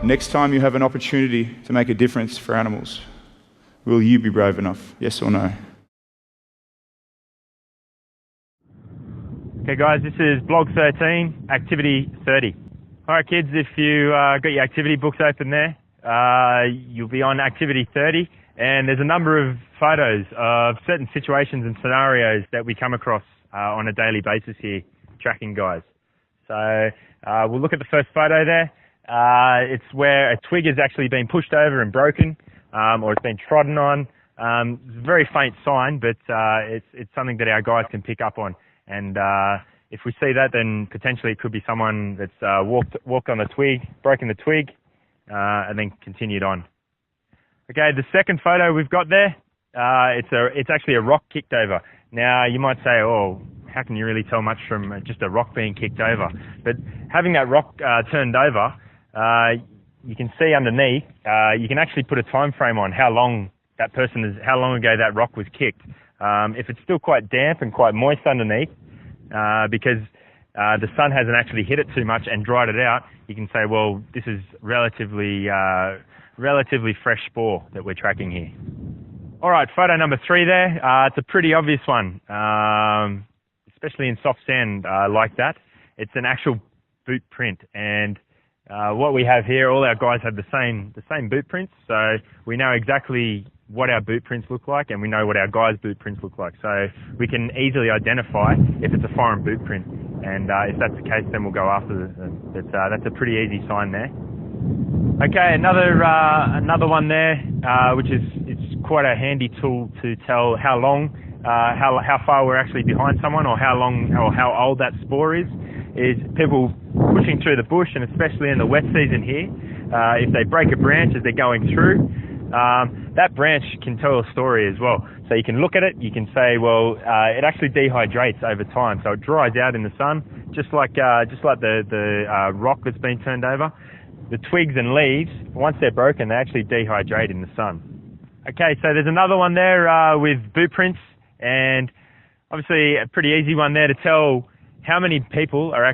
next time you have an opportunity to make a difference for animals, will you be brave enough? Yes or no? Okay guys, this is Blog 13, Activity 30. Alright kids, if you got your activity books open there, you'll be on Activity 30, and there's a number of photos of certain situations and scenarios that we come across on a daily basis here, tracking guys. So we'll look at the first photo there. It's where a twig has actually been pushed over and broken, or it's been trodden on. It's a very faint sign, but it's something that our guys can pick up on. And if we see that, then potentially it could be someone that's walked on the twig, broken the twig, and then continued on. Okay, the second photo we've got there, it's actually a rock kicked over. Now you might say, oh, how can you really tell much from just a rock being kicked over? But having that rock turned over, you can see underneath, you can actually put a time frame on how long ago that rock was kicked. If it's still quite damp and quite moist underneath, because the sun hasn't actually hit it too much and dried it out, you can say, well, this is relatively fresh spore that we're tracking here. All right, photo number 3 there. It's a pretty obvious one, especially in soft sand like that. It's an actual boot print, and what we have here, all our guys have the same boot prints, so we know exactly what our boot prints look like, and we know what our guys' boot prints look like. So we can easily identify if it's a foreign boot print, and if that's the case, then we'll go after them. But that's a pretty easy sign there. Okay, another one there, which is quite a handy tool to tell how far we're actually behind someone, or how old that spore is people pushing through the bush, and especially in the wet season here, if they break a branch as they're going through, that branch can tell a story as well. So you can look at it, you can say, well, it actually dehydrates over time, so it dries out in the sun, just like the rock that's been turned over. The twigs and leaves, once they're broken, they actually dehydrate in the sun. Okay, so there's another one there with boot prints, and obviously a pretty easy one there to tell how many people are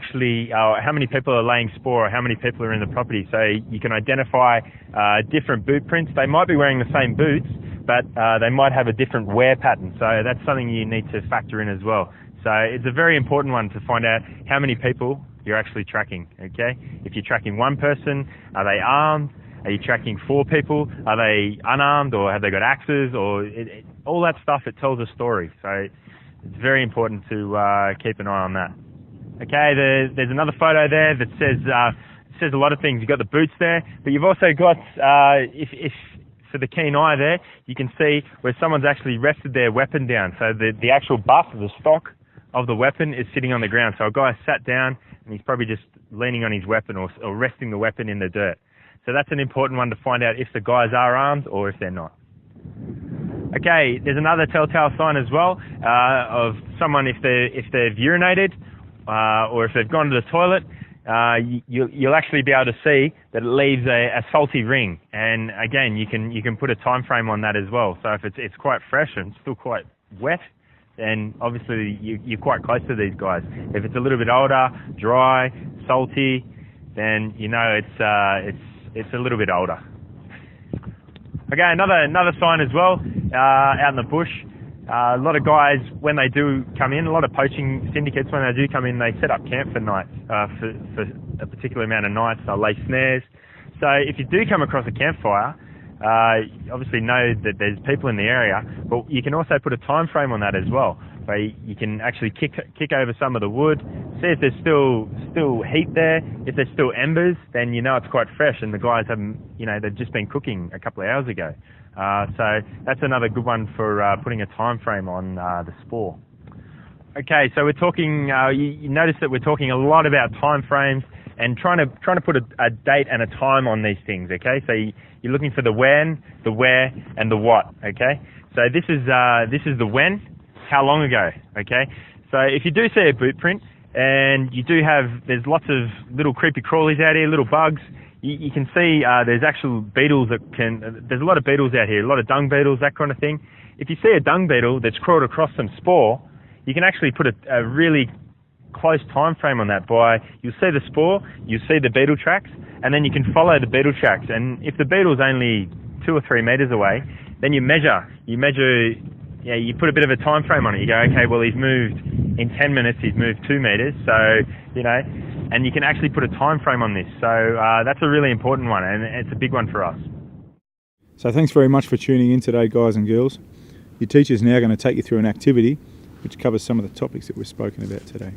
laying spore, or how many people are in the property. So you can identify different boot prints. They might be wearing the same boots, but they might have a different wear pattern. So that's something you need to factor in as well. So it's a very important one to find out how many people you're actually tracking, okay? If you're tracking one person, are they armed? Are you tracking 4 people? Are they unarmed, or have they got axes? Or all that stuff, it tells a story. So it's very important to keep an eye on that. Okay, there's another photo there that says a lot of things. You've got the boots there, but you've also got, if for the keen eye there, you can see where someone's actually rested their weapon down. So the actual butt, the stock of the weapon is sitting on the ground. So a guy sat down, and he's probably just leaning on his weapon, or resting the weapon in the dirt. So that's an important one to find out if the guys are armed or if they're not. Okay, there's another telltale sign as well of someone if they've urinated or if they've gone to the toilet. You'll actually be able to see that it leaves a salty ring, and again you can put a time frame on that as well. So if it's quite fresh and still quite wet, then obviously you're quite close to these guys. If it's a little bit older, dry, salty, then you know it's a little bit older. Okay, another sign as well out in the bush. A lot of guys, when they do come in, a lot of poaching syndicates, when they do come in, they set up camp for nights, for a particular amount of nights. They'll lay snares. So if you do come across a campfire, obviously know that there's people in the area, but you can also put a time frame on that as well. So you can actually kick over some of the wood, see if there's still heat there. If there's still embers, then you know it's quite fresh, and the guys haven't, they've just been cooking a couple of hours ago. So that's another good one for putting a time frame on the spore. Okay, so we're talking. You notice that we're talking a lot about time frames and trying to put a date and a time on these things. Okay, so you're looking for the when, the where, and the what. Okay, so this is the when. How long ago? Okay, so if you do see a boot print and there's lots of little creepy crawlies out here, little bugs. You can see there's actual beetles there's a lot of beetles out here, a lot of dung beetles, that kind of thing. If you see a dung beetle that's crawled across some spore, you can actually put a really close time frame on that by, you'll see the spore, you'll see the beetle tracks, and then you can follow the beetle tracks. And if the beetle's only 2 or 3 metres away, then you put a bit of a time frame on it. You go, okay, well, he's moved in 10 minutes, he's moved 2 metres, so, and you can actually put a time frame on this. So that's a really important one, and it's a big one for us. So thanks very much for tuning in today, guys and girls. Your teacher's now going to take you through an activity which covers some of the topics that we've spoken about today.